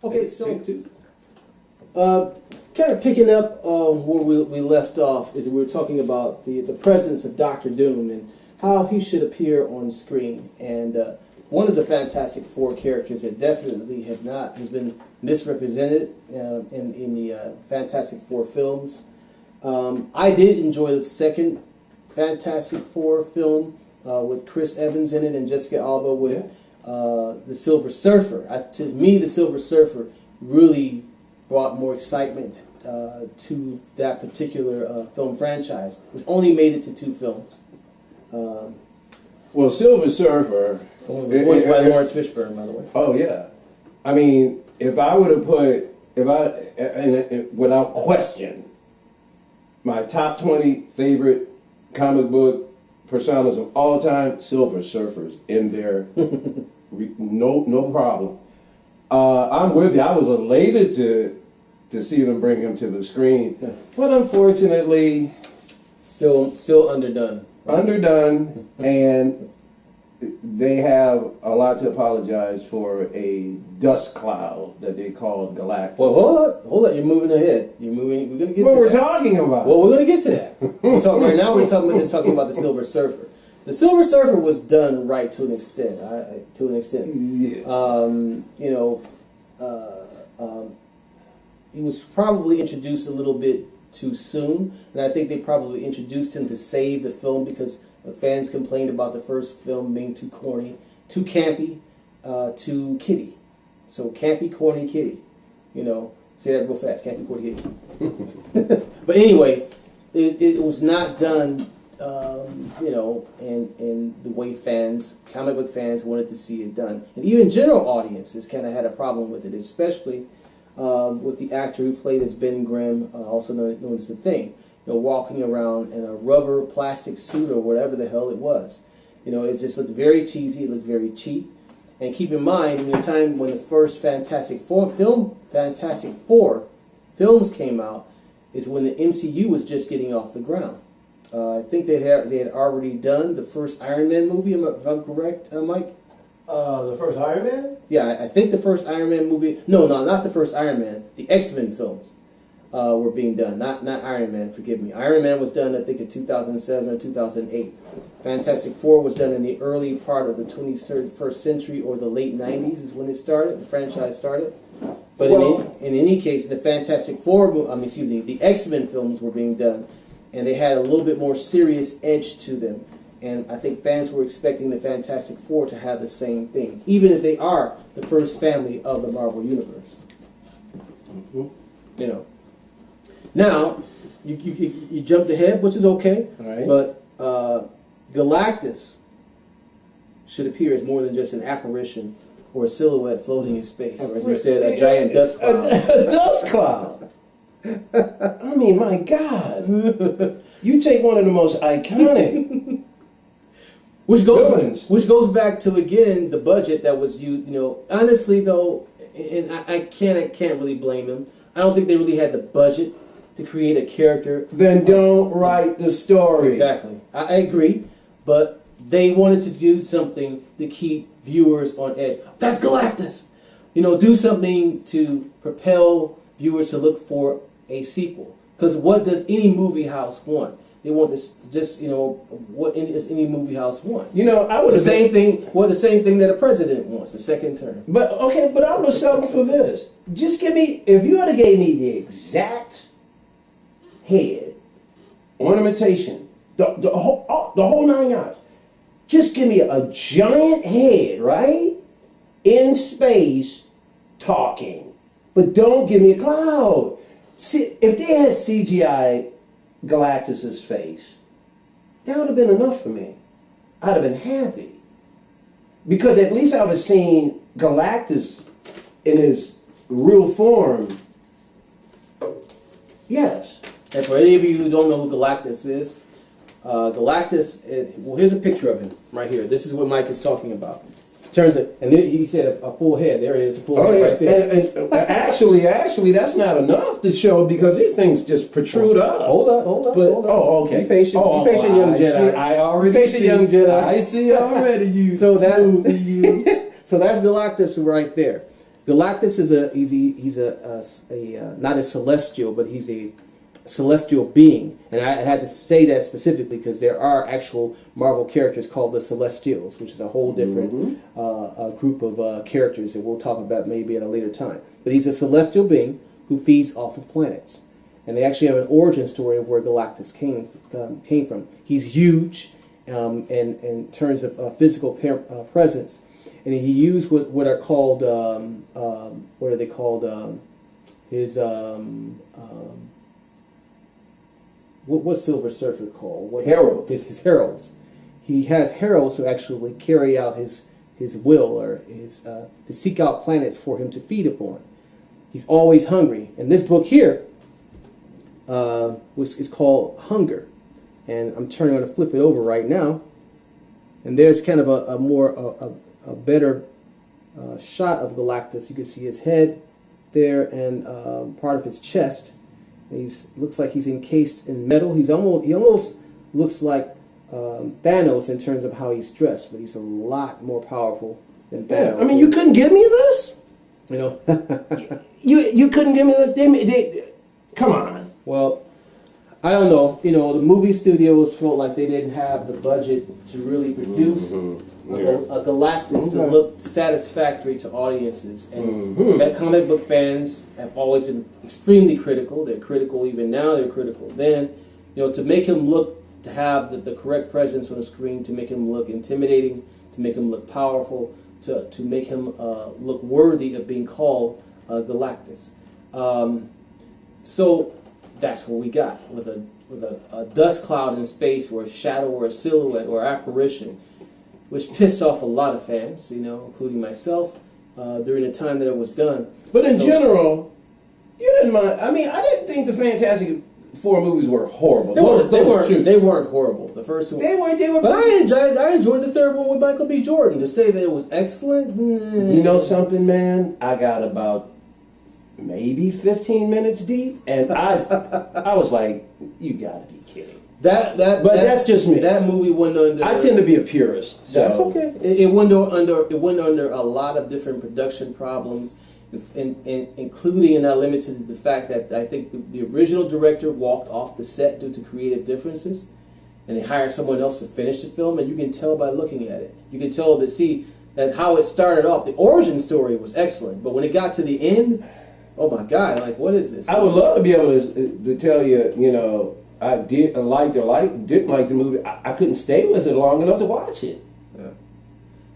Okay, so Take two. kind of picking up where we left off is we were talking about the presence of Doctor Doom and how he should appear on screen. And one of the Fantastic Four characters that definitely has been misrepresented in the Fantastic Four films. I did enjoy the second Fantastic Four film with Chris Evans in it and Jessica Alba with the Silver Surfer. To me, the Silver Surfer really brought more excitement to that particular film franchise, which only made it to 2 films. Well, Silver Surfer was voiced by Lawrence Fishburne, by the way. Oh yeah, I mean, if I would have put, without question, my top 20 favorite comic book personas of all time, Silver Surfer's in there, no problem. I'm with you. I was elated to see them bring him to the screen, but unfortunately, still underdone. Underdone, and they have a lot to apologize for a dust cloud that they called Galactus. Well, hold on. You're moving ahead. We're going to get to that. What we're talking about? Well, we're going to get to that. Right now, we're talking about the Silver Surfer. The Silver Surfer was done right to an extent. Yeah. He was probably introduced a little bit too soon, and I think they probably introduced him to save the film because fans complained about the first film being too corny, too campy, too kiddie. So campy, corny, kiddie. Say that real fast. Campy, corny, kiddie. But anyway, it was not done, in the way comic book fans wanted to see it done. And even general audiences kind of had a problem with it, especially with the actor who played as Ben Grimm, also known as The Thing, walking around in a rubber plastic suit or whatever the hell it was. It just looked very cheesy, it looked very cheap. And keep in mind, in the time when the first Fantastic Four films came out, is when the MCU was just getting off the ground. I think they had already done the first Iron Man movie, if I'm correct, Mike? The first Iron Man? Yeah, I think the first Iron Man movie... No, not the first Iron Man. The X-Men films were being done. Not Iron Man, forgive me. Iron Man was done, I think, in 2007 or 2008. Fantastic Four was done in the early part of the 21st century or the late 90s is when it started, the franchise started. But in any case, the Fantastic Four... the X-Men films were being done, and they had a little bit more serious edge to them. And I think fans were expecting the Fantastic Four to have the same thing, even if they are the first family of the Marvel Universe. Mm-hmm. Now, you jumped ahead, which is okay, right. But Galactus should appear as more than just an apparition or a silhouette floating in space, or as you said, a giant dust cloud. A dust cloud. I mean, my God. You take one of the most iconic... Which goes back to, again, the budget that was used. Honestly though, and I can't really blame them. I don't think they really had the budget to create a character. Then don't write the story. Exactly, I agree, but they wanted to do something to keep viewers on edge. That's Galactus. Do something to propel viewers to look for a sequel. Because what does any movie house want? They want this, what does any movie house want? I would the same thing that a president wants, the second term. But I would have settled for this. Just give me, if you would have gave me the exact head, ornamentation, the whole 9 yards. Just give me a giant head, right? In space, talking. But don't give me a cloud. See, if they had CGI Galactus's face, that would have been enough for me. I'd have been happy. Because at least I would have seen Galactus in his real form. Yes. And for any of you who don't know who Galactus is, here's a picture of him right here. This is what Mike is talking about. And he said a full head. There it is, a full head right there. And actually, that's not enough to show because these things just protrude up. Hold on. Oh, okay. Be patient, young Jedi. I already be patient, young Jedi. I see already you. So that's Galactus right there. Galactus is he's not a celestial, but he's a celestial being, and I had to say that specifically because there are actual Marvel characters called the Celestials, which is a whole different group of characters that we'll talk about maybe at a later time. But he's a celestial being who feeds off of planets, and they actually have an origin story of where Galactus came from. He's huge in terms of physical presence, and he used what are called what are they called? His what's Silver Surfer called? Herald. His heralds. He has heralds who actually carry out his will, or his to seek out planets for him to feed upon. He's always hungry. And this book here is called Hunger. And I'm turning to flip it over right now. And there's kind of a better shot of Galactus. You can see his head there and part of his chest. Looks like he's encased in metal. He almost looks like Thanos in terms of how he's dressed, but he's a lot more powerful than Thanos. Yeah, I mean, you couldn't give me this. You know, you couldn't give me this. Come on. Well, I don't know. You know, the movie studios felt like they didn't have the budget to really produce a Galactus to look satisfactory to audiences, and that comic book fans have always been extremely critical. They're critical even now. They're critical then. You know, to make him look, to have the correct presence on the screen, to make him look intimidating, to make him look powerful, to make him look worthy of being called Galactus. So that's what we got, with a dust cloud in space, or a shadow, or a silhouette, or apparition, which pissed off a lot of fans, you know, including myself, during the time that it was done. But in general, you didn't mind. I mean, I didn't think the Fantastic Four movies were horrible. They weren't horrible. The first one. They were. But I enjoyed the third one with Michael B. Jordan. To say that it was excellent. You know something, man? I got about maybe 15 minutes deep, and I was like, you got to be kidding. But that's just me. That movie went under. I tend to be a purist. So. That's okay. It went under a lot of different production problems, including and not limited to the fact that I think the original director walked off the set due to creative differences, and they hired someone else to finish the film. And you can tell by looking at it. You can tell that how it started off. The origin story was excellent, but when it got to the end, oh my God! Like, what is this? I would love to be able to tell you, you know. I didn't like the movie. I couldn't stay with it long enough to watch it. Yeah.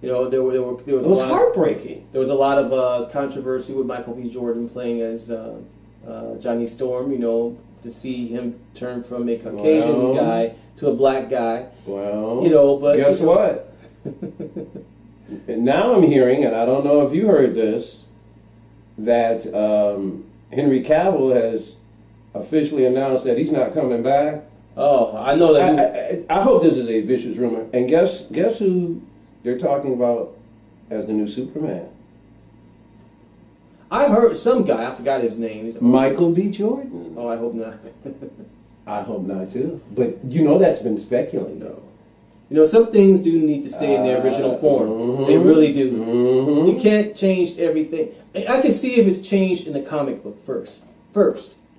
You know, there was it was heartbreaking. There was a lot of controversy with Michael B. Jordan playing as Johnny Storm. You know, to see him turn from a Caucasian guy to a black guy. Well, you know, but guess what? And now I'm hearing, and I don't know if you heard this, that Henry Cavill has officially announced that he's not coming back. Oh, I know that. I hope this is a vicious rumor. And guess who they're talking about as the new Superman? I've heard some guy. I forgot his name. Michael B. Jordan. Oh, I hope not. I hope not too. But you know that's been speculated. No. You know, some things do need to stay in their original form. They really do. You can't change everything. I can see if it's changed in the comic book first.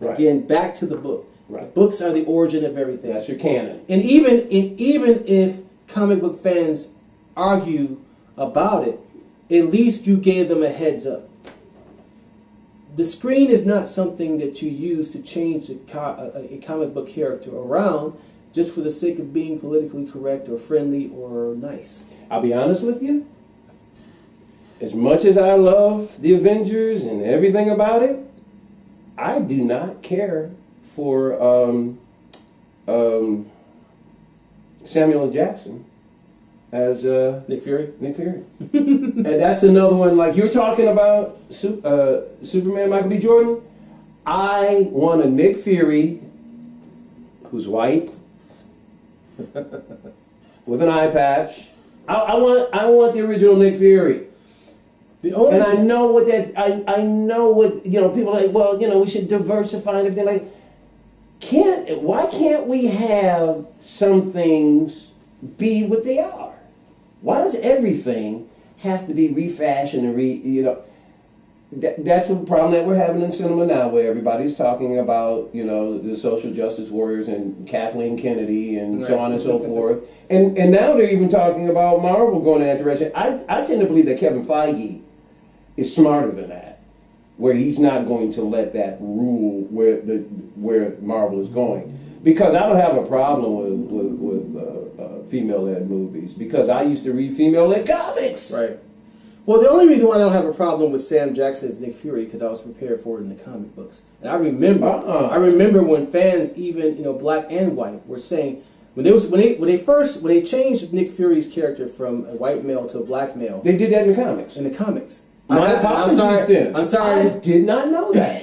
Right. Again, back to the book. Right. The books are the origin of everything. That's your canon. And even if comic book fans argue about it, at least you gave them a heads up. The screen is not something that you use to change a comic book character around just for the sake of being politically correct or friendly or nice. I'll be honest with you. As much as I love the Avengers and everything about it, I do not care for Samuel L. Jackson as Nick Fury. And that's another one, like you're talking about Superman, Michael B. Jordan. I want a Nick Fury who's white with an eye patch. I want the original Nick Fury. And I know what that I know what, you know, people are like, well, you know, we should diversify and everything. Like, why can't we have some things be what they are? Why does everything have to be refashioned and you know? That's the problem that we're having in cinema now, where everybody's talking about, you know, the social justice warriors and Kathleen Kennedy and so on and so forth. And now they're even talking about Marvel going in that direction. I tend to believe that Kevin Feige is smarter than that, where he's not going to let that rule where Marvel is going. Because I don't have a problem with female-led movies, because I used to read female-led comics. Right. Well, the only reason why I don't have a problem with Sam Jackson's Nick Fury, because I was prepared for it in the comic books, and I remember when fans, even black and white, were saying when they changed Nick Fury's character from a white male to a black male. They did that in the comics. In the comics. I'm sorry. I did not know that.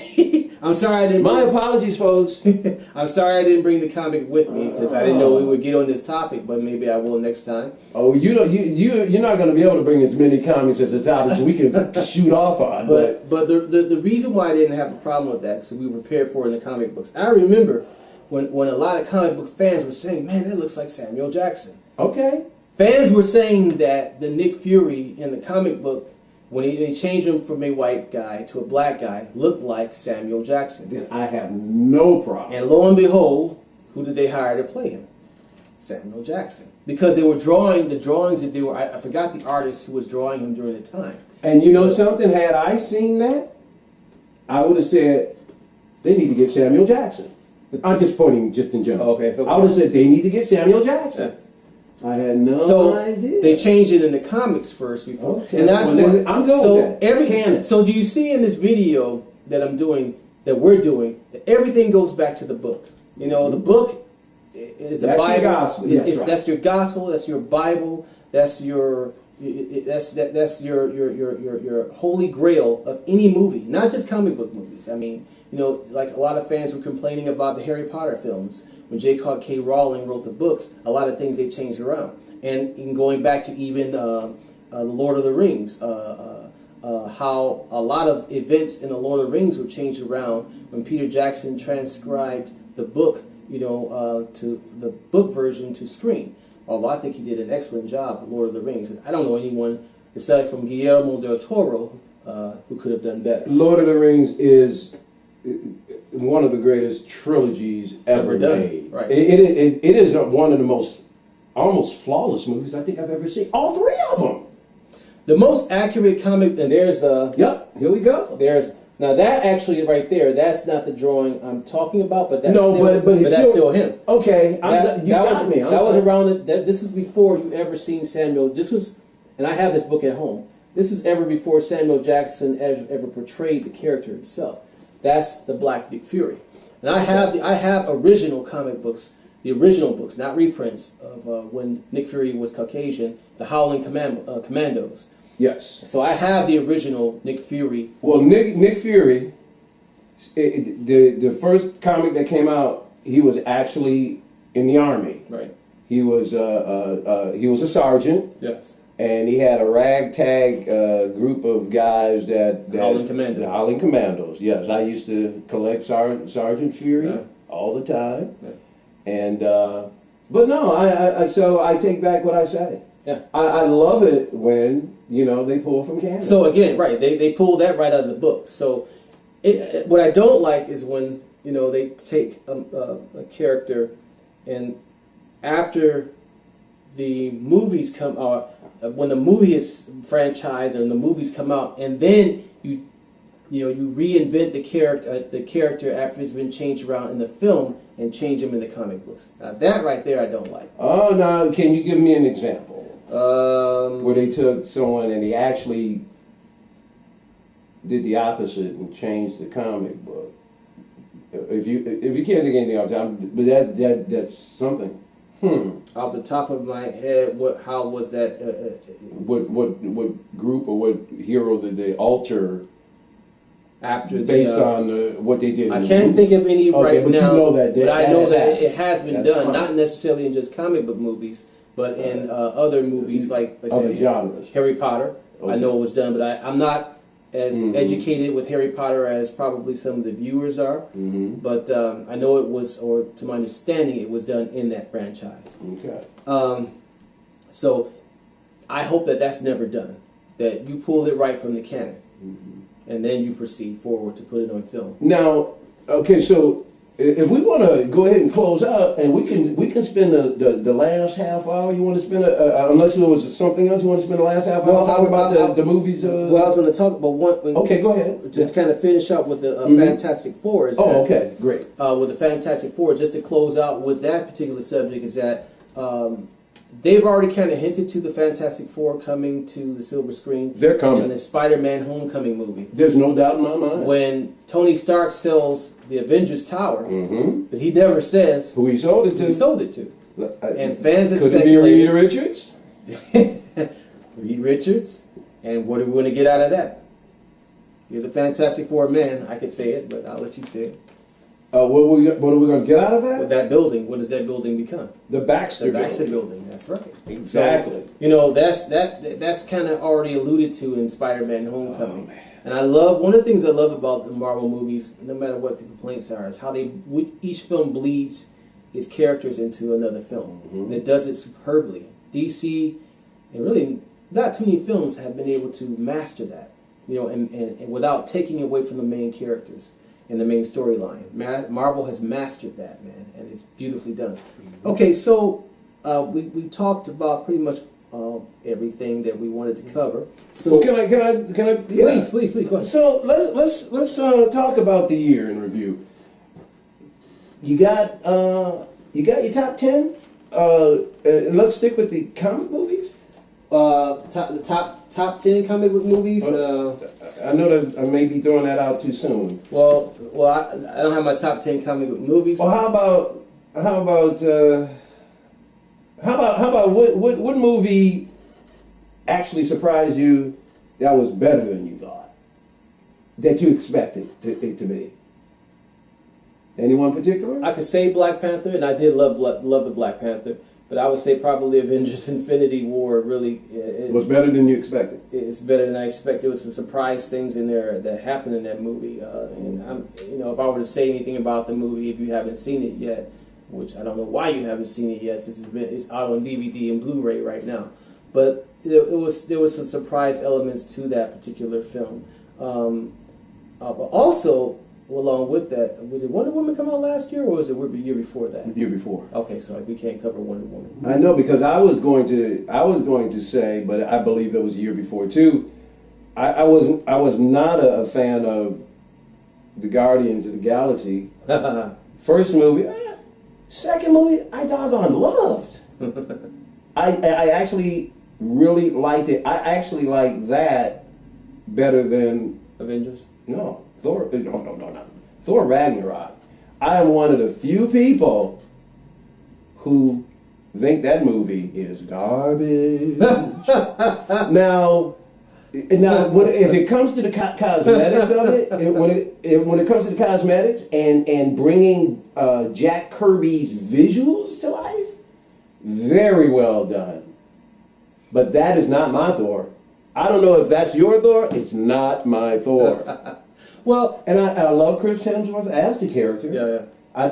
I'm sorry I didn't. My apologies, folks. I'm sorry I didn't bring the comic with me, because I didn't know we would get on this topic, but maybe I will next time. Oh, you're not going to be able to bring as many comics as the topics we can shoot off on. But the reason why I didn't have a problem with that, because we were prepared for it in the comic books. I remember when a lot of comic book fans were saying, "Man, that looks like Samuel Jackson." Okay. Fans were saying that the Nick Fury in the comic book, when he changed him from a white guy to a black guy, looked like Samuel Jackson. Then I have no problem. And lo and behold, who did they hire to play him? Samuel Jackson. Because they were drawing the drawings that they were. I forgot the artist who was drawing him during the time. And you know something? Had I seen that, I would have said they need to get Samuel Jackson. I'm just pointing just in general. Okay. I would have said they need to get Samuel Jackson. Yeah. I had no idea. They changed it in the comics first before, okay. And that's what I'm going with that. canon. So do you see in this video that we're doing, that everything goes back to the book? You know, the book is a Bible. Your gospel. That's your gospel. That's your Bible. That's your holy grail of any movie, not just comic book movies. I mean, like a lot of fans were complaining about the Harry Potter films. When J.K. Rowling wrote the books, a lot of things they changed around. And going back to even The Lord of the Rings, how a lot of events in The Lord of the Rings were changed around when Peter Jackson transcribed the book, to the book version to screen. Although I think he did an excellent job with Lord of the Rings. I don't know anyone, aside from Guillermo del Toro, who could have done better. Lord of the Rings is one of the greatest trilogies ever made. Right. It is one of the most almost flawless movies I think I've ever seen. All three of them. The most accurate comic, and there's Yep, here we go. Now that actually right there, that's not the drawing I'm talking about, but that's that's still him. Okay, you got me. That was around. This is before you ever seen Samuel. This was, and I have this book at home. This is ever before Samuel Jackson ever portrayed the character himself. That's the Black Nick Fury, and I have original comic books, the original books, not reprints of when Nick Fury was Caucasian, the Howling Commandos. Yes. So I have the original Nick Fury. Well, Nick Fury, the first comic that came out, he was actually in the army. Right. He was a sergeant. Yes. And he had a ragtag group of guys that Howling Commandos. The Howling Commandos. Yes, I used to collect Sergeant Fury all the time. Yeah. And but no, so I take back what I said. Yeah. I love it when they pull from canon. So again, right? They pull that right out of the book. So what I don't like is when they take a character, and after the movies come out, when the movie is franchised and the movies come out, and then you reinvent the character after it's been changed around in the film and change him in the comic books. Now that right there I don't like. Oh, now can you give me an example? Where they took someone and he actually did the opposite and changed the comic book. If you can't think of anything else, but that's something. Off the top of my head, how was that? What group or what hero did they alter after based on what they did? I can't think of any right but now. You know that, but I know that it has been done, fine. not necessarily in just comic book movies, but in other movies like other genres. Harry Potter. Okay. I know it was done, but I'm not as educated with Harry Potter as probably some of the viewers are. But I know it was, or to my understanding, it was done in that franchise. Okay. So I hope that that's never done. That you pulled it right from the canon. and then you proceed forward to put it on film. Now, okay, so if we want to go ahead and close out, and we can spend the last half hour. You want to spend unless there was something else you want to spend the last half hour talking about the movies. Well, I was going to talk about one. Okay, go ahead. To kind of finish up with the Fantastic Four. Okay, great. With the Fantastic Four, just to close out with that particular subject, is that they've already kind of hinted to the Fantastic Four coming to the silver screen. They're coming. In the Spider-Man Homecoming movie. There's no doubt in my mind. When Tony Stark sells the Avengers Tower, but he never says who he sold it to. Who he sold it to. And fans are Could it be Reed Richards? Reed Richards. And what are we going to get out of that? You're the Fantastic Four men. I could say it, but I'll let you say it. What are we going to get out of that? With that building, what does that building become? The Baxter building. That's right. Exactly. So, that's kind of already alluded to in Spider-Man Homecoming. And I love, one of the things I love about the Marvel movies, no matter what the complaints are, is how each film bleeds its characters into another film. And it does it superbly. DC, and really not too many films have been able to master that, and without taking away from the main characters and the main storyline. Marvel has mastered that, man, and it's beautifully done. Okay, so we talked about pretty much everything that we wanted to cover. So well, can I? Yeah. Please, go ahead. So let's talk about the year in review. You got your top 10, and let's stick with the comic movies. The top 10 comic book movies. I know that I may be throwing that out too soon. Well, I don't have my top 10 comic book movies. Well, how about what movie actually surprised you that was better than you thought, that you expected it to be? Anyone particular? I could say Black Panther, and I did love the Black Panther, but I would say probably Avengers: Infinity War really was better than you expected. It's better than I expected. It was some surprise things in there that happened in that movie, and if I were to say anything about the movie, if you haven't seen it yet, which I don't know why you haven't seen it yet, since it's out on DVD and Blu-ray right now, but there was some surprise elements to that particular film. But also, along with that, was it Wonder Woman come out last year, or was it the year before that? The year before. Okay, so we can't cover Wonder Woman. I know, because I was going to say, but I believe it was a year before too. I was not a fan of the Guardians of the Galaxy. First movie. Second movie, I doggone loved. I actually really liked it. I actually like that better than Avengers. No, Thor. No. Thor Ragnarok. I am one of the few people who think that movie is garbage. Now, if it comes to the cosmetics of it, when it comes to the cosmetics and bringing Jack Kirby's visuals to life, very well done. But that is not my Thor. I don't know if that's your Thor. It's not my Thor. Well, and I love Chris Hemsworth as the character. Yeah.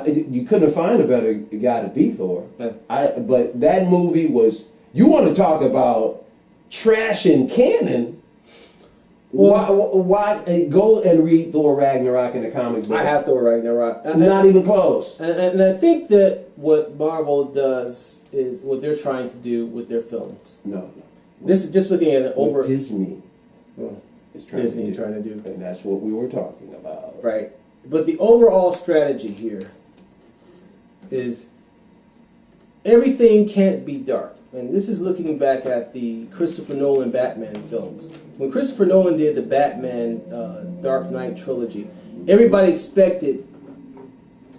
You couldn't find a better guy to be Thor. Yeah. But that movie was. You want to talk about trash and canon? Why go and read Thor Ragnarok in the comic book? I have Thor Ragnarok. Not even close. And I think that what Marvel does is what they're trying to do with their films. No. This is just looking at it over Disney. Well, is trying to do. And that's what we were talking about. Right. But the overall strategy here is everything can't be dark. And this is looking back at the Christopher Nolan Batman films. When Christopher Nolan did the Batman Dark Knight trilogy, everybody expected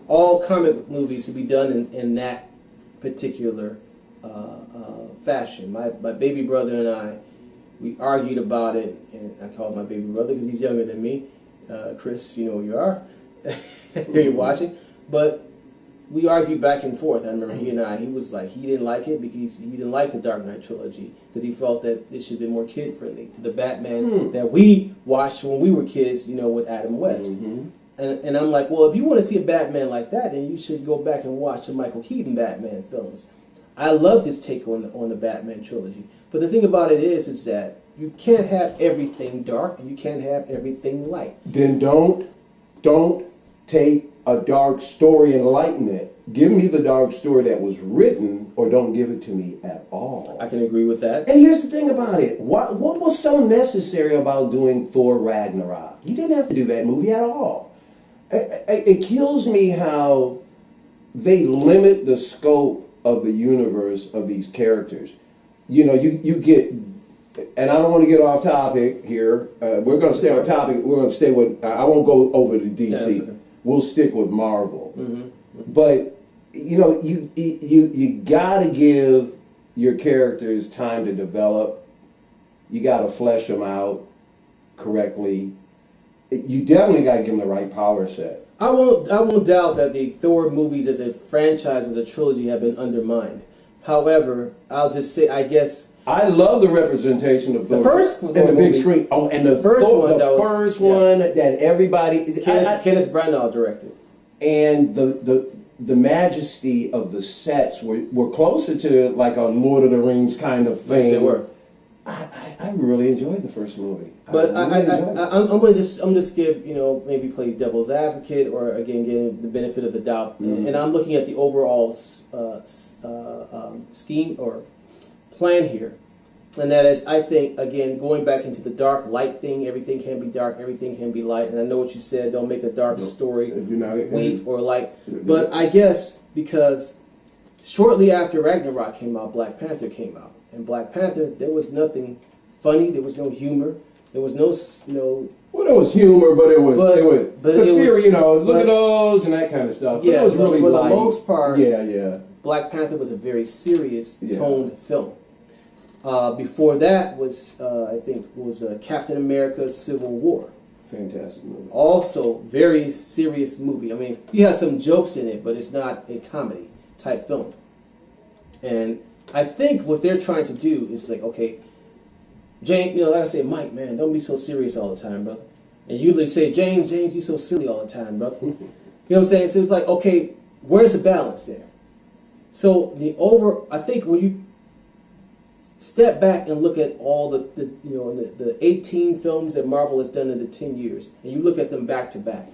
all comic book movies to be done in that particular fashion. My baby brother and I, we argued about it, and I called my baby brother because he's younger than me. Chris, you know who you are. You're watching. But we argued back and forth. I remember he was like, he didn't like it because he didn't like the Dark Knight trilogy because he felt that it should be more kid friendly to the Batman that we watched when we were kids, with Adam West. And I'm like, well, if you want to see a Batman like that, then you should go back and watch the Michael Keaton Batman films. I loved his take on the Batman trilogy. But the thing about it is that you can't have everything dark and you can't have everything light. Then don't take a dark story and lighten it. Give me the dark story that was written, or don't give it to me at all. I can agree with that. And here's the thing about it. What was so necessary about doing Thor Ragnarok? You didn't have to do that movie at all. It kills me how they limit the scope of the universe of these characters. You know, you get, and I don't want to get off topic here. We're going to stay on topic. We're going to stay with, I won't go over to DC. Yeah, okay. We'll stick with Marvel. Mm-hmm. But, you know, you got to give your characters time to develop. You got to flesh them out correctly. You definitely got to give them the right power set. I won't doubt that the Thor movies as a franchise, as a trilogy, have been undermined. However, I'll just say, I guess, I love the representation of Thor. The first and the big movie, screen. Oh, and the first Thor, one, the that was, first one that everybody. Kenneth Branagh directed. And the majesty of the sets were closer to like a Lord of the Rings kind of thing. Yes, they were. I really enjoyed the first movie. But I'm gonna just give, you know, maybe play devil's advocate, or again getting the benefit of the doubt, and I'm looking at the overall scheme or plan here, and that is, I think, again, going back into the dark light thing. Everything can be dark, everything can be light, and I know what you said. Don't make a dark story weak or light. But I guess because shortly after Ragnarok came out, Black Panther came out. And Black Panther, there was nothing funny. There was no humor. There was no. Well, there was humor, but it was serious. You know, look but, at those and that kind of stuff. Yeah, but it was really for light. the most part, yeah. Black Panther was a very serious toned film. Before that was, I think, was Captain America: Civil War. Fantastic movie. Also, very serious movie. I mean, you have some jokes in it, but it's not a comedy type film. And I think what they're trying to do is like, okay, James, you know, like I say, Mike, man, don't be so serious all the time, brother. And you say, James, you're so silly all the time, brother. You know what I'm saying? So it's like, okay, where's the balance there? So I think when you step back and look at all the 18 films that Marvel has done in the 10 years, and you look at them back to back,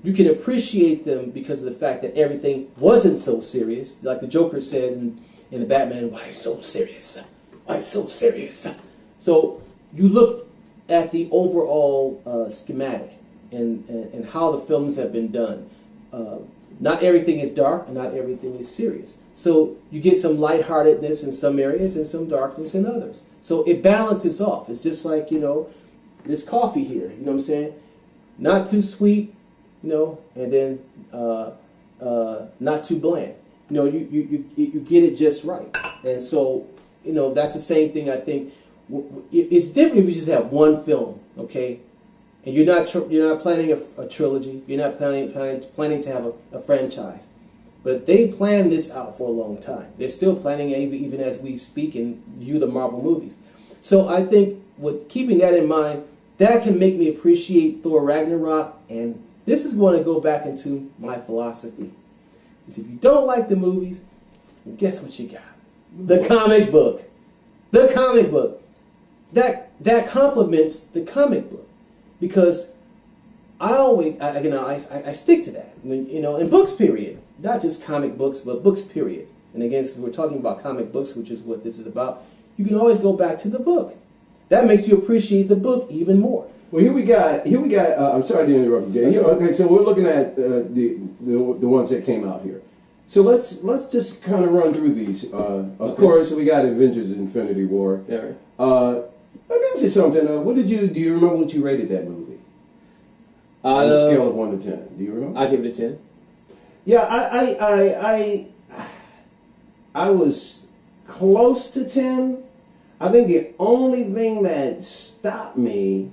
you can appreciate them because of the fact that everything wasn't so serious. Like the Joker said in the Batman, why so serious? Why so serious? So you look at the overall schematic and how the films have been done. Not everything is dark and not everything is serious. So you get some lightheartedness in some areas and some darkness in others. So it balances off. It's just like, you know, this coffee here, you know what I'm saying? Not too sweet, you know, and then not too bland. You know, you get it just right. And so, you know, that's the same thing. I think it's different if you just have one film, okay, and you're not planning a trilogy. You're not planning to have a franchise. But they planned this out for a long time. They're still planning it even as we speak and view the Marvel movies. So I think with keeping that in mind, that can make me appreciate Thor Ragnarok. And this is going to go back into my philosophy. Is if you don't like the movies, guess what you got? The comic book. The comic book. That complements the comic book. Because I stick to that. You know, in books, period. Not just comic books, but books, period. And again, since we're talking about comic books, which is what this is about, you can always go back to the book. That makes you appreciate the book even more. Well, here we got. I'm sorry to interrupt you, Jay. Okay, so we're looking at the ones that came out here. So let's just kind of run through these. Of course, we got Avengers: Infinity War. Yeah. Let me ask you something. Do you remember what you rated that movie? On a scale of 1 to 10. Do you remember? I give it a 10. Yeah, I was close to 10. I think the only thing that stopped me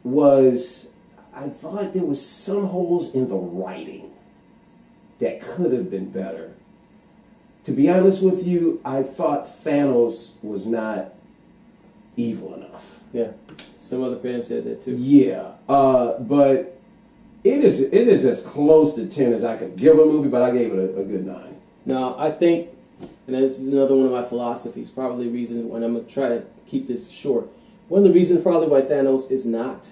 was I thought there was some holes in the writing that could have been better. To be honest with you, I thought Thanos was not evil enough. Yeah, some other fans said that too. Yeah, but it is as close to 10 as I could give a movie, but I gave it a good 9. Now, I think and this is another one of my philosophies, probably the reason, and I'm going to try to keep this short. One of the reasons probably why Thanos is not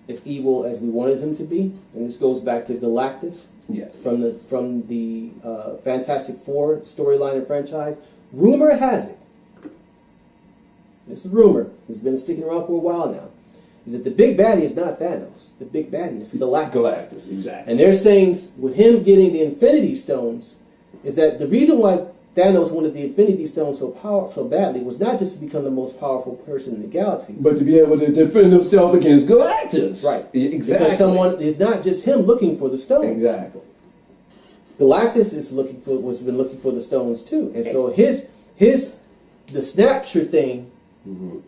as evil as we wanted him to be, and this goes back to Galactus, from the Fantastic Four storyline and franchise. Rumor has it, this is rumor, it's been sticking around for a while now, is that the big baddie is not Thanos. The big baddie is Galactus. Galactus, exactly. And they're saying with him getting the Infinity Stones, is that the reason why Thanos wanted the Infinity Stones so powerful, so badly, was not just to become the most powerful person in the galaxy, but to be able to defend himself against Galactus. Right. Exactly. Because it's not just him looking for the stones. Exactly. Galactus has been looking for the stones too, and so the snapshot thing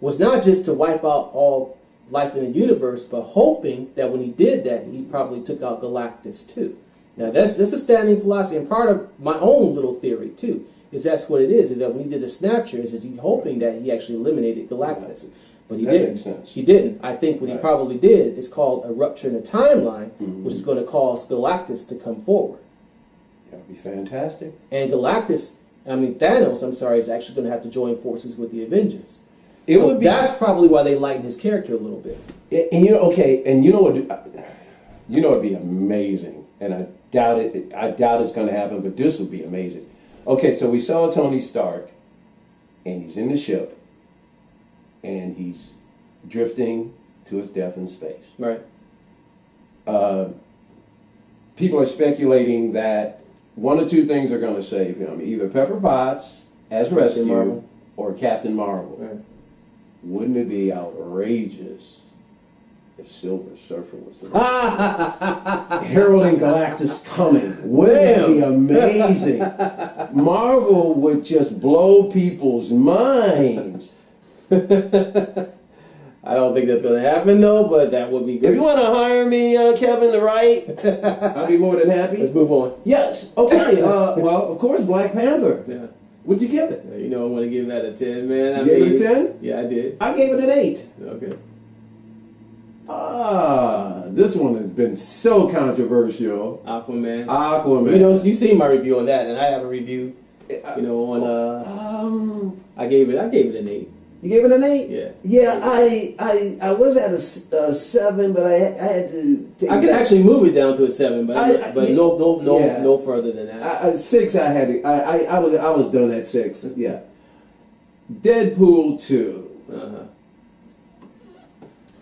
was not just to wipe out all life in the universe, but hoping that when he did that, he probably took out Galactus too. Now that's a standing philosophy, and part of my own little theory too is that's what it is that when he did the snapshot, is he hoping that he actually eliminated Galactus, but he didn't. Makes sense. He didn't. I think what he probably did is called a rupture in the timeline, which is going to cause Galactus to come forward. That would be fantastic. And Thanos, I'm sorry, is actually going to have to join forces with the Avengers. That's probably why they lighten his character a little bit. And you know it'd be amazing, and I doubt it's going to happen, but this would be amazing. Okay, so we saw Tony Stark, and he's in the ship, and he's drifting to his death in space. Right. People are speculating that one or two things are going to save him: either Pepper Potts as rescue or Captain Marvel. Right. Wouldn't it be outrageous if Silver Surfer was the heralding Galactus coming? Wouldn't it be amazing? Marvel would just blow people's minds. I don't think that's going to happen though, but that would be great. If you want to hire me, Kevin, to write, I'll be more than happy. Let's move on. Yes. Okay. Well, of course, Black Panther. Yeah. What'd you give it? You know, I want to give that a 10, man. You gave it a 10? Yeah, I did. I gave it an 8. Okay. This one has been so controversial. Aquaman. You know, you seen my review on that, and I have a review. You know, on I gave it an 8. You gave it an 8? Yeah. Yeah, I was at a 7, but I had to take I could actually move it down to a 7, but no further than that. 6 I had to, I was done at 6. Yeah. Deadpool 2.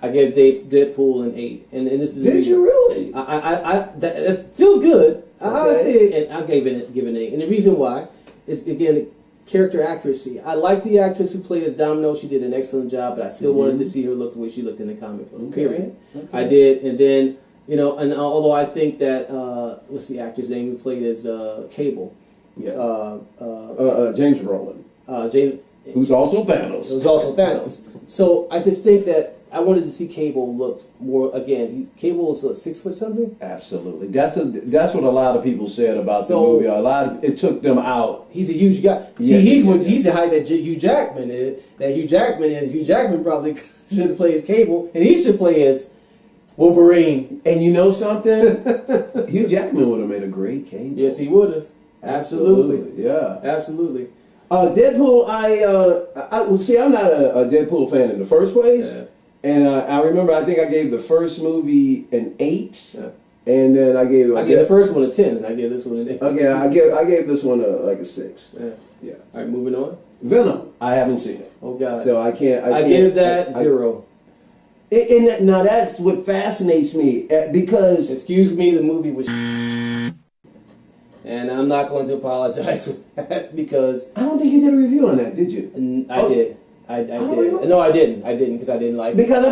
I gave Deadpool an 8, and this is. Did you really? That's still good. Okay. I would say, and I'll give it an 8, and the reason why is again character accuracy. I like the actress who played as Domino. She did an excellent job, but I still wanted to see her look the way she looked in the comic book. Okay. Period. Okay. I did, and then and although I think that what's the actor's name who played as Cable? Yeah. James Brolin. James, who's also Thanos. It was also Thanos. So I just think that I wanted to see Cable look more again. Cable is 6 foot something. Absolutely, that's what a lot of people said about the movie. It took them out. He's a huge guy. See, he's the height that Hugh Jackman is. Hugh Jackman probably should play as Cable, and he should play as Wolverine. And you know something? Hugh Jackman would have made a great Cable. Yes, he would have. Absolutely. Yeah. Absolutely. Deadpool. I'm not a Deadpool fan in the first place. Yeah. And I remember, I think I gave the first movie an 8, and then I gave the first one a 10, and I gave this one an 8. Okay, I gave this one a 6. Yeah. All right, moving on. Venom. I haven't seen it. Oh God. So I can't. I gave that 0. Now that's what fascinates me because. Excuse me, the movie was. And I'm not going to apologize for that because I don't think you did a review on that, did you? I did. I did. No, I didn't. I didn't because I didn't like it. Because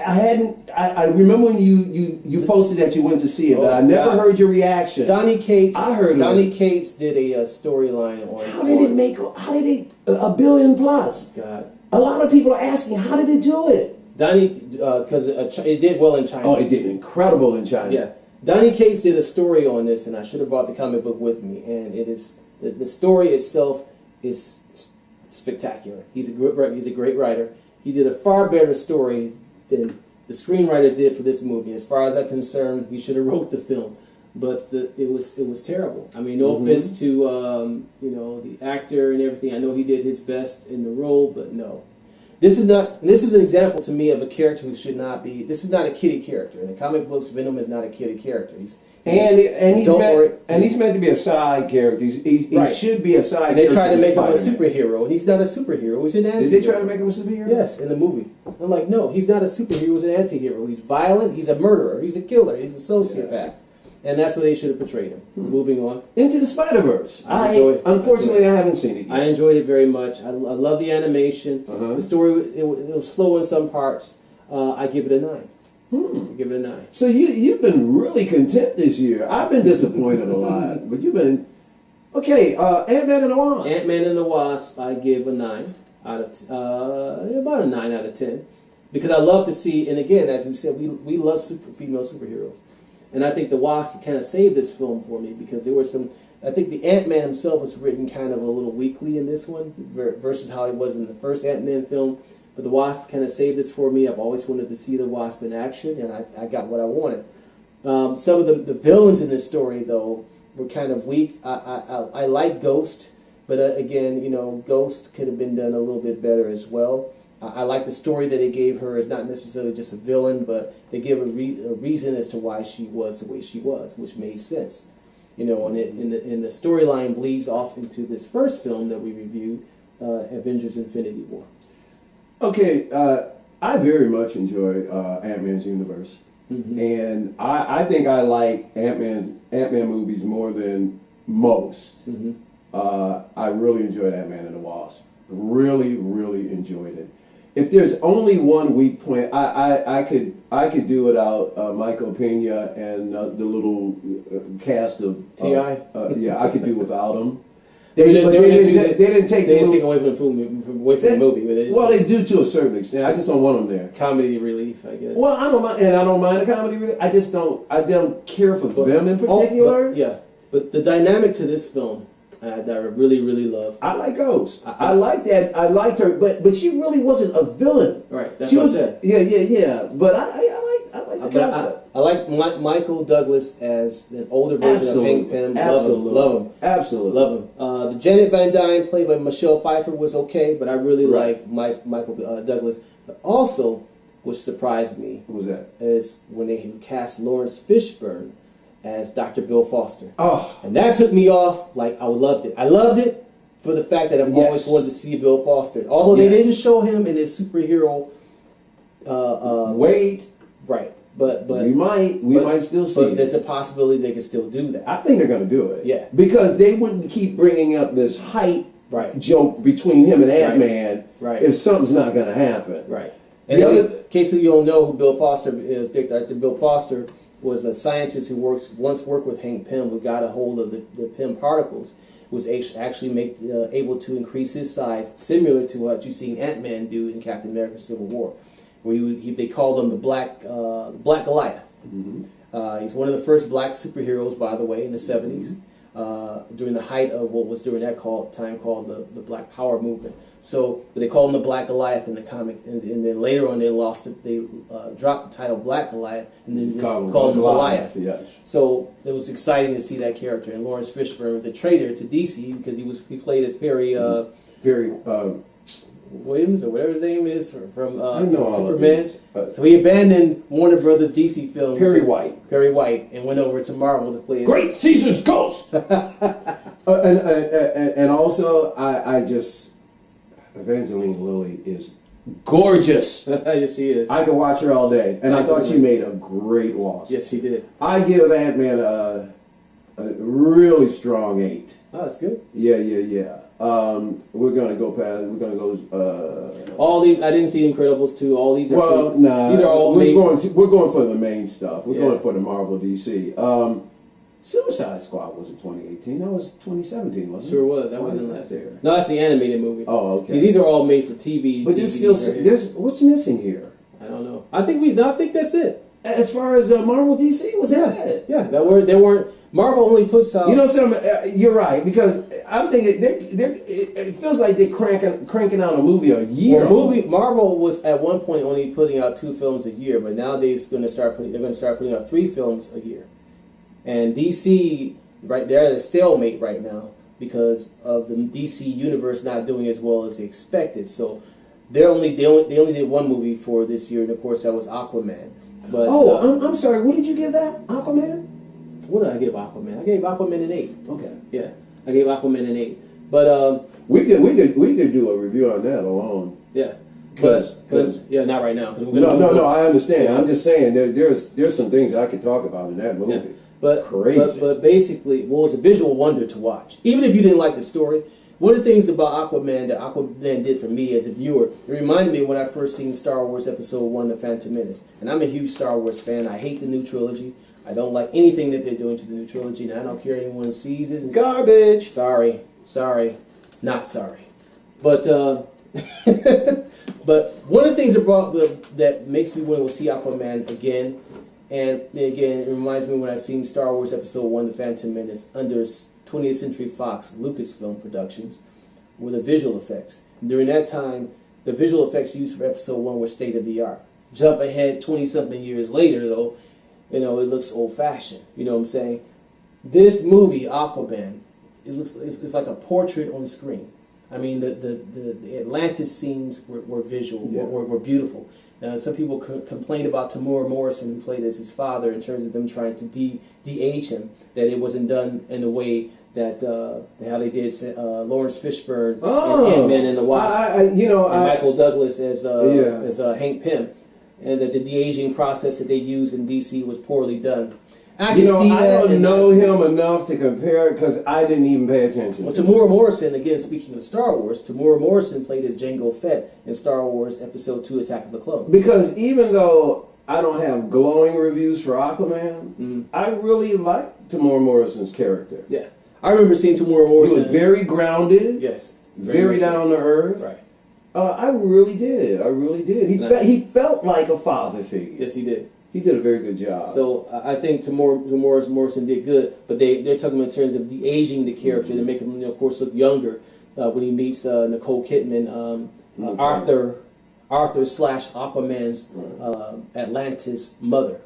I remember when you posted that you went to see it, but I never heard your reaction. Donnie Cates. I heard Donnie Cates did a storyline on. How did it make? How did it $1 billion plus? God. A lot of people are asking, how did it do it? Donnie, because it did well in China. Oh, it did incredible in China. Yeah. Donnie Cates did a story on this, and I should have brought the comic book with me. And it is the story itself is spectacular. He's a great writer. He did a far better story than the screenwriters did for this movie. As far as I'm concerned, he should have wrote the film. but it was terrible. I mean, no offense to you know, the actor and everything. I know he did his best in the role, but no. This is not. This is an example to me of a character who should not be. This is not a kiddie character. In the comic books, Venom is not a kiddie character. He's meant to be a side character. He right. should be a side. And they character. try to make him a superhero, and he's not a superhero. He's an anti-hero. Did they try to make him a superhero? Yes, in the movie. I'm like, no, he's not a superhero. He's an anti-hero. He's violent. He's a murderer. He's a killer. He's a sociopath. Yeah. And that's what they should have portrayed him. Moving on. Into the Spider-Verse. Unfortunately, I haven't seen it yet. I enjoyed it very much. I love the animation. The story, it was slow in some parts. I give it a 9. I give it a 9. So you've been really content this year. I've been disappointed a lot. But you've been... Okay, Ant-Man and the Wasp. Ant-Man and the Wasp, I give a 9 out of... about a 9 out of 10. Because I love to see, and again, as we said, we love female superheroes. And I think the Wasp kind of saved this film for me because there were some... I think the Ant-Man himself was written kind of a little weakly in this one versus how he was in the first Ant-Man film. But the Wasp kind of saved this for me. I've always wanted to see the Wasp in action, and I got what I wanted. Some of the villains in this story, though, were kind of weak. I like Ghost, but again, you know, Ghost could have been done a little bit better as well. I like the story that they gave her as not necessarily just a villain, but they give a reason as to why she was the way she was, which made sense. You know, and the storyline bleeds off into this first film that we reviewed, Avengers: Infinity War. Okay, I very much enjoy Ant-Man's universe, and I think I like Ant-Man movies more than most. I really enjoyed Ant-Man and the Wasp. Really, really enjoyed it. If there's only one weak point, I could do without Michael Pena and the little cast of T.I. Yeah, I could do without them. They didn't take away from the movie. They do to a certain extent. I just don't want them there. Comedy relief, I guess. Well, I don't mind the comedy relief. I just don't. I don't care for them in particular. But the dynamic to this film, that I really, really love. I like Ghost. I like that. I liked her, but she really wasn't a villain. Right. That's what I said. Yeah. But I like the concept. I like Michael Douglas as an older version of Hank Pym. Love him. Absolutely. Love him. The Janet Van Dyne played by Michelle Pfeiffer was okay, but I really like Michael Douglas. But also, which surprised me, what was that? Is when they cast Lawrence Fishburne as Dr. Bill Foster. Oh. And that took me off. Like, I loved it. I loved it for the fact that I've always wanted to see Bill Foster. Although they didn't show him in his superhero... Wait. Right. But we might still see But there's a possibility they can still do that. I think they're going to do it. Yeah. Because they wouldn't keep bringing up this height joke between him and Ant-Man if something's not going to happen. Right. And in case you don't know who Bill Foster is, Dr. Bill Foster was a scientist who once worked with Hank Pym, who got a hold of the Pym particles, was actually able to increase his size, similar to what you see Ant-Man do in Captain America: Civil War, where they called him the Black Goliath. He's one of the first black superheroes, by the way, in the 70s, during the height of what was during that time called the Black Power movement. So they called him the Black Goliath in the comic, and then later on they lost it. They dropped the title Black Goliath and then just called him Goliath. Yes. So it was exciting to see that character. And Lawrence Fishburne was a traitor to DC because he played as Perry Williams, or whatever his name is, from Superman. So he abandoned Warner Brothers DC films. Perry White, and went over to Marvel to play Great Caesar's Ghost. And also, I just Evangeline Lilly is gorgeous. Yes, she is. I could watch her all day, and I thought she made a great Wasp. Yes, she did. I give Ant-Man a really strong 8. Oh, that's good. Yeah. We're gonna go past. We're gonna go. All these. I didn't see Incredibles 2. All these are. Well, nah. These are all. We're going for the main stuff. We're going for the Marvel DC. Suicide Squad was in 2018. That was 2017, wasn't it? Sure was. That wasn't last year. No, that's the animated movie. Oh, okay. See, these are all made for TV. But there's still what's missing here? I don't know. I think that's it. As far as Marvel DC, was that it? Yeah, they weren't. Marvel only puts out. You know something? You're right, because I'm thinking it feels like they're cranking out a movie a year. Marvel was at one point only putting out 2 films a year, but now they're going to start putting out 3 films a year. And DC, right, they're at a stalemate right now because of the DC universe not doing as well as they expected. So they only did one movie for this year, and of course that was Aquaman. But I'm sorry. What did you give that? Aquaman? what did I give Aquaman? I gave Aquaman an 8. Okay. Yeah, I gave Aquaman an 8. But we could do a review on that alone. yeah. Cause Yeah, not right now. No, I understand. Yeah. I'm just saying there's some things I could talk about in that movie. Yeah. But crazy. But basically, well, it was a visual wonder to watch. Even if you didn't like the story, one of the things about Aquaman that Aquaman did for me as a viewer, it reminded me when I first seen Star Wars Episode 1, The Phantom Menace. And I'm a huge Star Wars fan. I hate the new trilogy. I don't like anything that they're doing to the new trilogy, and I don't care anyone sees it. And Garbage. Sorry, not sorry. But but one of the things that makes me want to go see Aquaman again, and again, it reminds me when I seen Star Wars Episode 1, The Phantom Menace, under 20th Century Fox Lucasfilm Productions, were the visual effects. During that time, the visual effects used for Episode 1 were state of the art. Jump ahead 20-something years later, though, it looks old-fashioned. You know what I'm saying? This movie, Aquaman, it's like a portrait on screen. I mean, the Atlantis scenes were visual, yeah. were beautiful. Some people complained about Tamora Morrison, who played as his father, in terms of them trying to de-age him, that it wasn't done in the way that how they did Lawrence Fishburne in Ant-Man and the Wasp, and Michael Douglas as Hank Pym, and that the de-aging process that they used in DC was poorly done. I don't know him enough to compare it because I didn't even pay attention. Well, Tamora Morrison, again, speaking of Star Wars, Tamora Morrison played as Jango Fett in Star Wars Episode 2, Attack of the Clones. Because even though I don't have glowing reviews for Aquaman, I really like Tamora Morrison's character. Yeah. I remember seeing Tamora Morrison. He was very grounded. Yes. Very down to earth. Right. I really did. He felt like a father figure. Yes, he did. He did a very good job. So I think Tamora Morrison did good, but they're talking in terms of de-aging the character to make him, of course, look younger when he meets Nicole Kidman, Arthur / Aquaman's Atlantis mother.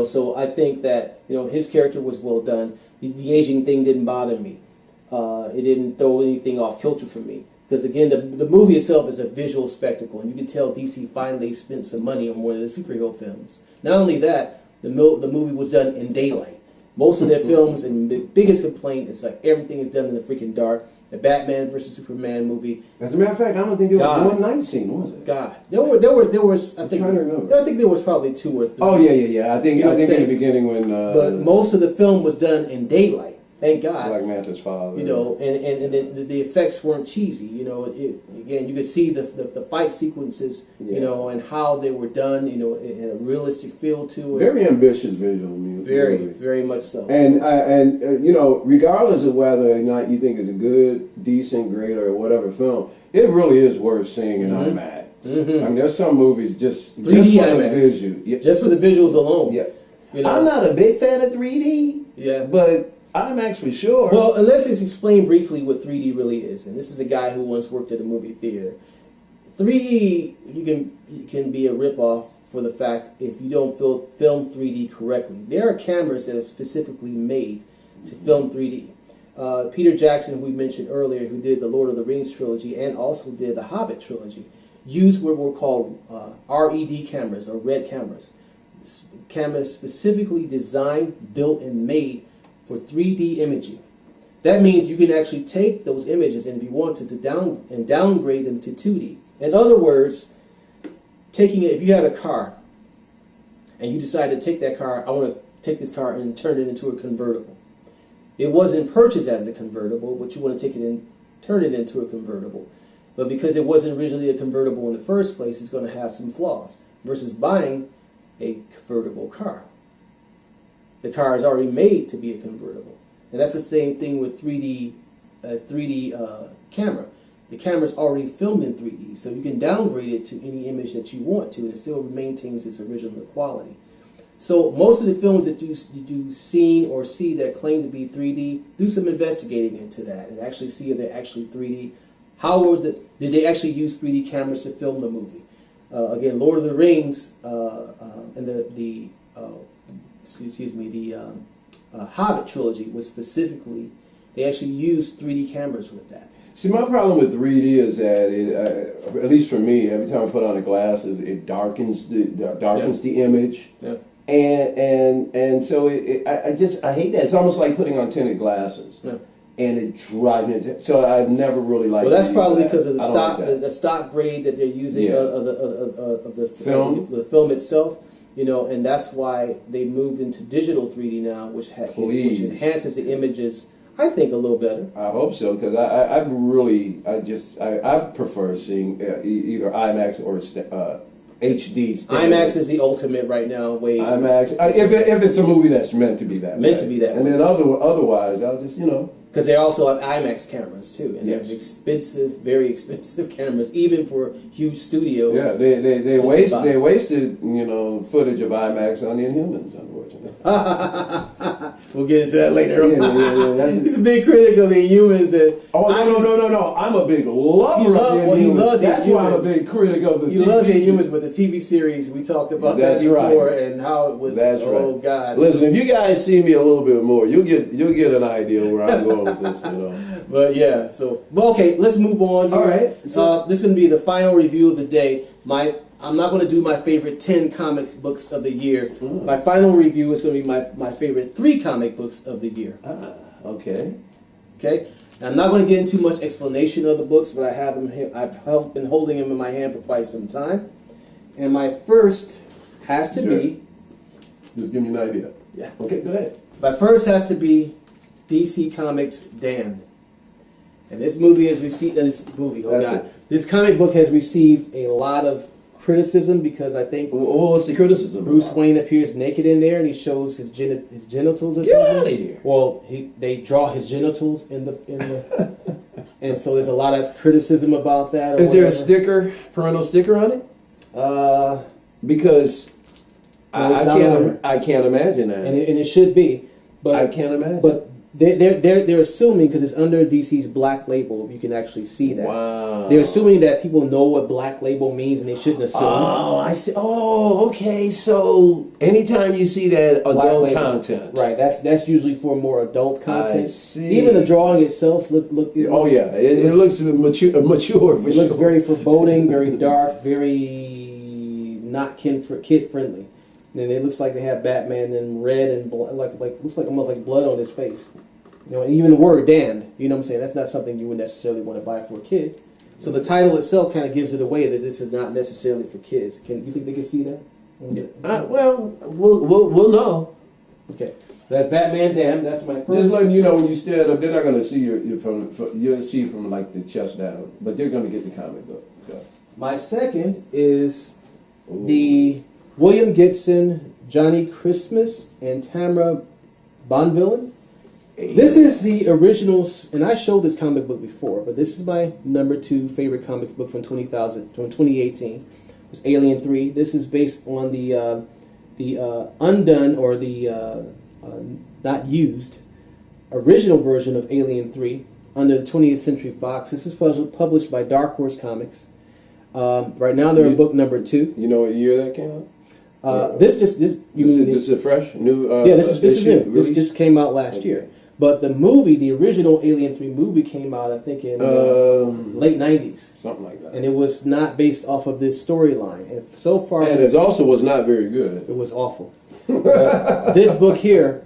So I think that his character was well done. The de-aging thing didn't bother me. It didn't throw anything off kilter for me. Because again, the movie itself is a visual spectacle, and you can tell DC finally spent some money on one of the superhero films. Not only that, the movie was done in daylight. Most of their films, and the biggest complaint is like everything is done in the freaking dark. The Batman versus Superman movie. As a matter of fact, I don't think there was one night scene, was it? God, there was. I think there was probably 2 or 3. Oh yeah. I think in the beginning when. But most of the film was done in daylight. Thank God. Like Manta's father. And the effects weren't cheesy. Again, you could see the fight sequences, and how they were done. It had a realistic feel to it. Very ambitious visual music. Very much so. And regardless of whether or not you think it's a good, decent, great, or whatever film, it really is worth seeing in IMAX. I mean, there's some movies just 3D for IMAX. the visual. Yeah. Just for the visuals alone. Yeah. I'm not a big fan of 3D. Yeah. But IMAX for sure. Well, let's just explain briefly what 3D really is. And this is a guy who once worked at a movie theater. 3D, you can be a ripoff for the fact if you don't film 3D correctly. There are cameras that are specifically made to film 3D. Peter Jackson, who we mentioned earlier, who did the Lord of the Rings trilogy and also did the Hobbit trilogy, used what were called RED cameras, or red cameras. Cameras specifically designed, built, and made for 3D imaging. That means you can actually take those images and if you wanted to downgrade them to 2D. In other words, if you had a car and you decided to take that car, I want to take this car and turn it into a convertible. It wasn't purchased as a convertible, but you want to take it and turn it into a convertible. But because it wasn't originally a convertible in the first place, it's going to have some flaws versus buying a convertible car. The car is already made to be a convertible. And that's the same thing with 3D camera. The camera's already filmed in 3D, so you can downgrade it to any image that you want to, and it still maintains its original quality. So most of the films that you seen or see that claim to be 3D, do some investigating into that and actually see if they're actually 3D. Did they actually use 3D cameras to film the movie? Again, Lord of the Rings and the Hobbit trilogy was specifically, they actually used 3D cameras with that. See, my problem with 3D is that it, at least for me, every time I put on the glasses, it darkens the image, and so I hate that. It's almost like putting on tinted glasses, and it drives me. So I've never really liked. Well, that's probably because of the stock grade that they're using of the film, the film itself. You know, and that's why they moved into digital 3D now, which enhances the images, I think, a little better. I hope so, because I prefer seeing either IMAX or HD. IMAX is the ultimate right now. IMAX, if it's a movie that's meant to be that way. And then otherwise, I'll just, because they also have IMAX cameras too, and they have expensive, very expensive cameras, even for huge studios. Yeah, they wasted footage of IMAX on the Inhumans, unfortunately. We'll get into that later. Yeah. He's a big critic of the Inhumans. No! I'm a big lover of the Inhumans. He loves That's why I'm a big critic of the. He loves the Inhumans, but the TV series we talked about that before, and how it was. That's right. God! Listen, if you guys see me a little bit more, you'll get an idea where I'm going with this. But yeah, okay, let's move on here. All right. This is going to be the final review of the day. I'm not going to do my favorite 10 comic books of the year. My final review is going to be my favorite 3 comic books of the year. Okay. Okay. And I'm not going to get into much explanation of the books, but I have them here. I've been holding them in my hand for quite some time. And my first has to be. Just give me an idea. Yeah. Okay, go ahead. My first has to be DC Comics Damned. And this movie has received this comic book has received a lot of criticism because I think what's the criticism? Bruce Wayne appears naked in there and he shows his genitals or Get something. Out of here. Well, they draw his genitals in the and so there's a lot of criticism about that. Is there a parental sticker on it? Because I can't imagine that. And it should be, but I can't imagine. But they're assuming, because it's under DC's Black Label, you can actually see that. Wow. They're assuming that people know what Black Label means, and they shouldn't assume. Oh, I see. Oh, okay. So anytime you see that adult content, right? That's usually for more adult content. I see. Even the drawing itself it looks mature. It looks very foreboding, very dark, very not kid friendly. And it looks like they have Batman in red and looks like almost like blood on his face. And even the word damned, you know what I'm saying? That's not something you would necessarily want to buy for a kid. So the title itself kind of gives it away that this is not necessarily for kids. You think they can see that? Well, we'll know. Okay. That's Batman Damned. That's my first. Just letting you know, when you stand up, they're not going to see you'll see from like the chest down, but they're going to get the comic book. So. My second is the William Gibson, Johnny Christmas, and Tamara Bonvillain. This is the original, and I showed this comic book before, but this is my number 2 favorite comic book from 2018. It's Alien 3. This is based on the undone or the not used original version of Alien 3 under the 20th Century Fox. This is published by Dark Horse Comics. Right now they're in book number 2. You know what year that came out? This is a fresh new. This is new. This just came out last year. But the movie, the original Alien 3 movie, came out I think in late 90s, something like that. And it was not based off of this storyline. And so far, and it also was not very good. It was awful. This book here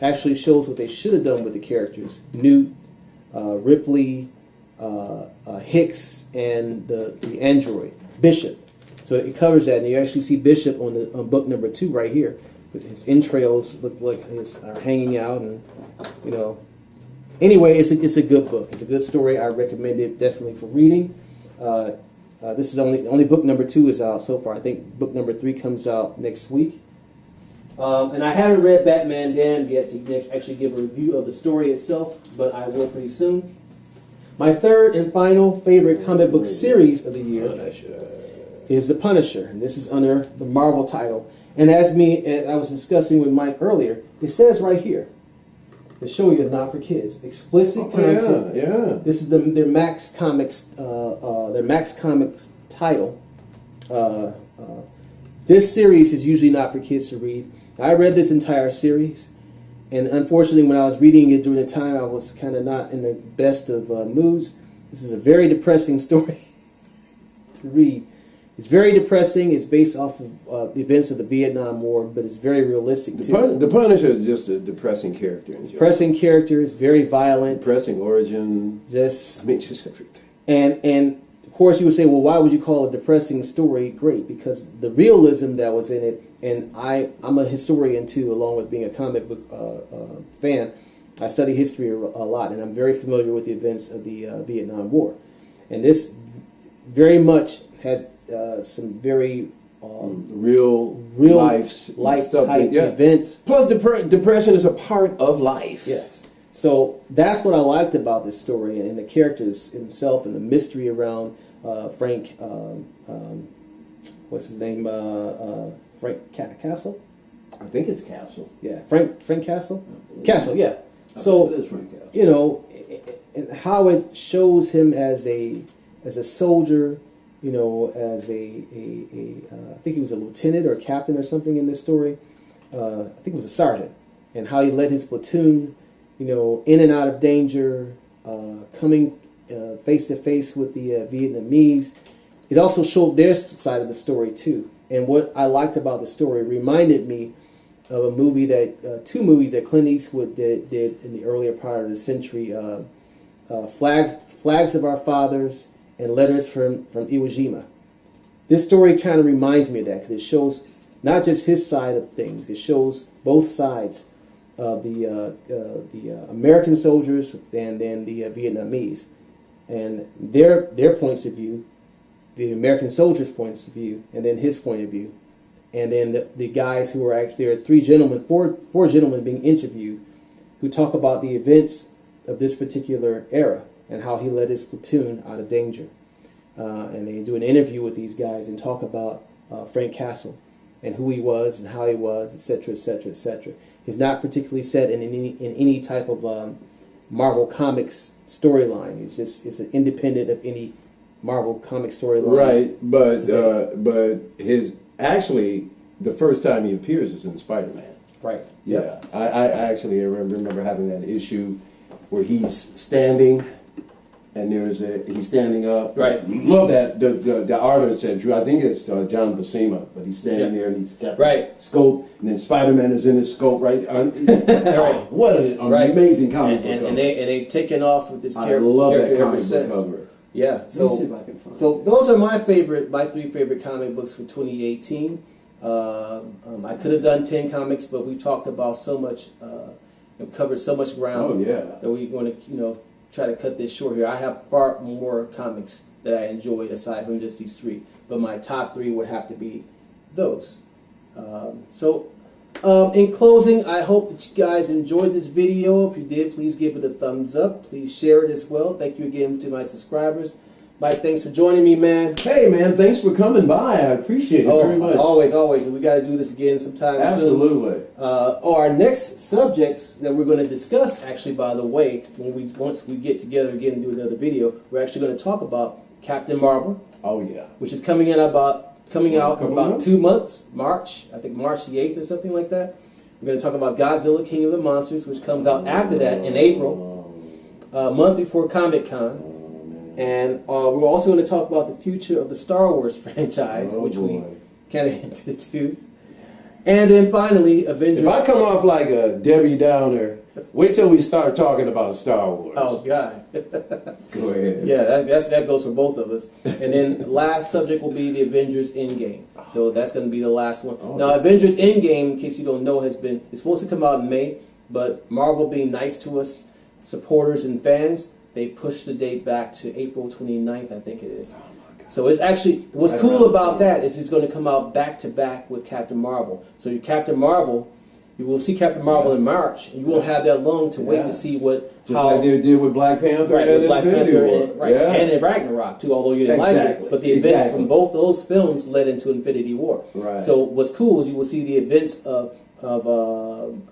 actually shows what they should have done with the characters: Newt, Ripley, Hicks, and the android Bishop. So it covers that, and you actually see Bishop on book number 2 right here. But his entrails look like are hanging out, and Anyway, it's a good book. It's a good story. I recommend it definitely for reading. This is only book number 2 is out so far. I think book number 3 comes out next week. And I haven't read Batman Damned yet to actually give a review of the story itself, but I will pretty soon. My third and final favorite comic book series of the year is The Punisher, and this is under the Marvel title. And as I was discussing with Mike earlier, it says right here, the show is not for kids. Explicit content. Yeah. This is their Max Comics title. This series is usually not for kids to read. I read this entire series, And unfortunately, when I was reading it during the time, I was kind of not in the best of moods. This is a very depressing story to read. It's very depressing. It's based off of the events of the Vietnam War, but it's very realistic too. The Punisher is just a depressing character. Depressing character. It's very violent. Depressing origin. Just everything. And of course, you would say, well, why would you call a depressing story great? Because the realism that was in it, and I'm a historian too, along with being a comic book fan. I study history a lot, and I'm very familiar with the events of the Vietnam War. And this very much has some very real life stuff type events. Plus, depression is a part of life. Yes. So that's what I liked about this story, and the characters himself, and the mystery around Frank. What's his name? Frank Castle. I think it's Castle. Yeah, Frank Castle. Castle. Yeah. So it is Frank Castle. You know, how it shows him as a soldier. You know, as I think he was a lieutenant or a captain or something in this story. I think he was a sergeant, and how he led his platoon, you know, in and out of danger, coming face to face with the Vietnamese. It also showed their side of the story too. And what I liked about the story reminded me of a movie that two movies that Clint Eastwood did in the earlier part of the century, Flags of Our Fathers and Letters from Iwo Jima. This story kind of reminds me of that because it shows not just his side of things, it shows both sides of the American soldiers and then the Vietnamese, and their points of view, the American soldiers' points of view, and then his point of view, and then the guys who are actually, there are four gentlemen being interviewed who talk about the events of this particular era and how he led his platoon out of danger. And they do an interview with these guys and talk about Frank Castle and who he was and how he was, etc., etc., etc. He's not particularly set in any type of Marvel Comics storyline. It's an independent of any Marvel comic storyline. Right, but his actually the first time he appears is in Spider-Man. Right. Yeah, Yep. I actually remember having that issue where he's standing. And he's standing up. Right. Love that the artist that drew. I think it's John Buscema, but he's standing there and he's got the scope, and then Spider-Man is in his scope, right? Right. What an amazing comic book cover. And they've taken off with this character. I love that ever comic book since. cover. Yeah. Let me see if I can find So those are my three favorite comic books for 2018. I could have done 10 comics, but we talked about so much, covered so much ground. Oh yeah. That we want to try to cut this short here. I have far more comics that I enjoyed aside from just these three, but my top three would have to be those. In closing, I hope that you guys enjoyed this video. If you did, please give it a thumbs up. Please share it as well. Thank you again to my subscribers. Mike, thanks for joining me, man. Hey, man, thanks for coming by. I appreciate it very much. Always. We got to do this again sometime Absolutely. soon. Our next subjects that we're going to discuss, actually, by the way, once we get together again and do another video, we're actually going to talk about Captain Marvel. Oh yeah. Which is coming out in about months? 2 months, I think March the 8th or something like that. We're going to talk about Godzilla, King of the Monsters, which comes out after that in April, a month before Comic-Con. And we're also going to talk about the future of the Star Wars franchise, which we kind of hinted to. And then finally, Avengers. If I come off like a Debbie Downer, wait till we start talking about Star Wars. Oh, God. Go ahead. Yeah, that goes for both of us. And then the last subject will be the Avengers Endgame. So that's going to be the last one. Now, Avengers Endgame, in case you don't know, it's supposed to come out in May, but Marvel being nice to us, supporters and fans, they pushed the date back to April 29th, I think it is. Oh my God. So it's actually, what's cool about that is it's going to come out back to back with Captain Marvel. So your Captain Marvel, you will see Captain Marvel in March, and you won't have that long to wait to see how like they did with Black Panther, with Black Panther, and in Ragnarok too. Although you didn't like it, but the events from both those films led into Infinity War. Right. So what's cool is you will see the events of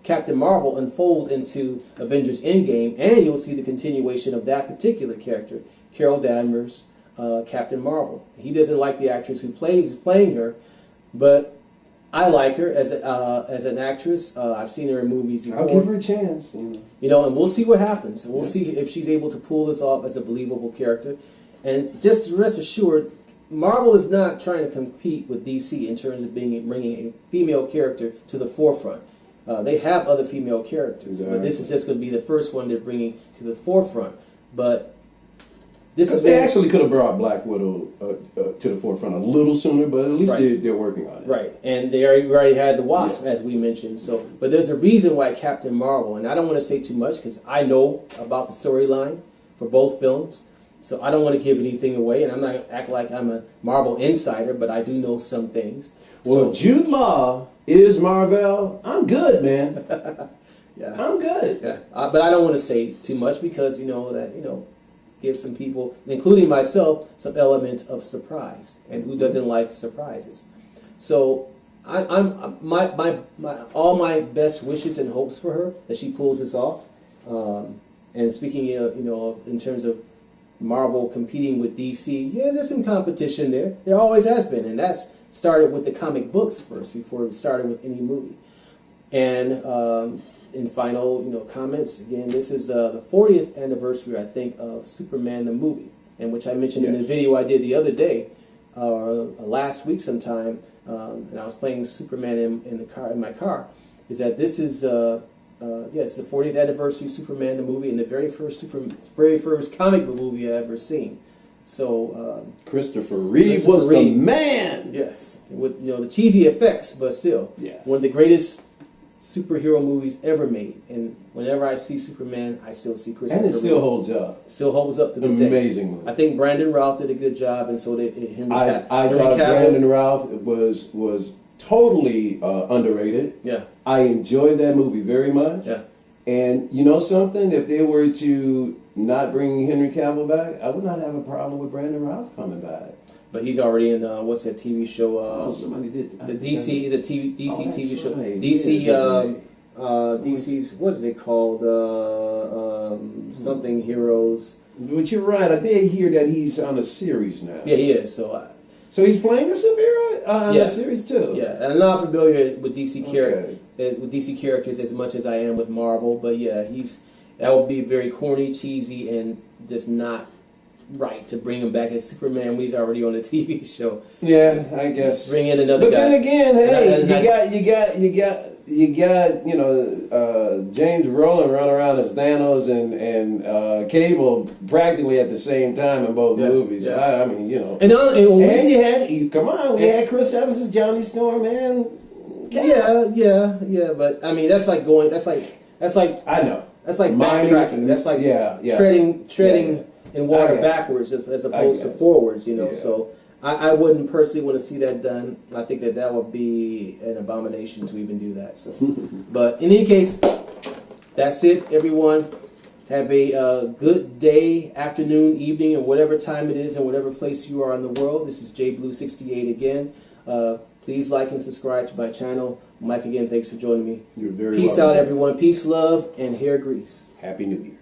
Captain Marvel unfold into Avengers Endgame, and you'll see the continuation of that particular character, Carol Danvers, Captain Marvel. He doesn't like the actress who's playing her, but I like her as an actress. I've seen her in movies before. I'll give her a chance. You know, and we'll see what happens. We'll see if she's able to pull this off as a believable character. And just rest assured, Marvel is not trying to compete with DC in terms of bringing a female character to the forefront. They have other female characters, but this is just going to be the first one they're bringing to the forefront. But this is they actually could have brought Black Widow to the forefront a little sooner, but at least they're working on it. Right, and they already had the Wasp, as we mentioned. So, but there's a reason why Captain Marvel, and I don't want to say too much because I know about the storyline for both films. So I don't want to give anything away, and I'm not act like I'm a Marvel insider, but I do know some things. Well, if Jude Law is Marvel, I'm good, man. Yeah, I'm good. Yeah, but I don't want to say too much because give some people, including myself, some element of surprise, and who doesn't like surprises? So I'm all my best wishes and hopes for her that she pulls this off. And speaking of in terms of Marvel competing with DC, yeah, there's some competition there. There always has been, and that's started with the comic books first before it started with any movie. And in final, comments, again, this is the 40th anniversary, I think, of Superman the movie, and which I mentioned in the video I did the other day, last week sometime, and I was playing Superman in my car. Is that this is it's the 40th anniversary of Superman the movie, and the very first comic book movie I ever seen. So Christopher Reeve was the man. Yes, with the cheesy effects, but still, one of the greatest superhero movies ever made. And whenever I see Superman, I still see Christopher Reeve. And it still holds up. Still holds up to this day. Amazing movie. I think Brandon Routh did a good job, and so did Henry Cavill. I thought Brandon Routh was totally underrated. Yeah. I enjoyed that movie very much. Yeah. And you know something? If they were to not bring Henry Cavill back, I would not have a problem with Brandon Routh coming back. But he's already in what's that TV show? Somebody did. The DC is a DC TV show. Right. DC DC's what is it called? Something Heroes. But you're right. I did hear that he's on a series now. Yeah, he is. So he's playing a superhero on a series too. Yeah, and I'm not familiar with DC characters as much as I am with Marvel. But yeah, that would be very corny, cheesy, and just not right to bring him back as Superman when he's already on a TV show. Yeah, I guess. Just bring in another guy. But then again, hey, you got James Rowland running around as Thanos and Cable practically at the same time in both movies. Yeah. I mean, And we had Chris Evans as Johnny Storm, man. Yeah, but I mean that's like I know. That's like backtracking. That's like treading in water backwards as opposed to forwards, So I wouldn't personally want to see that done. I think that would be an abomination to even do that. So, but in any case, that's it, everyone. Have a good day, afternoon, evening, and whatever time it is and whatever place you are in the world. This is Jehblue68 again. Please like and subscribe to my channel. Mike, again, thanks for joining me. You're very welcome. Peace out, everyone. Peace, love, and hair grease. Happy New Year.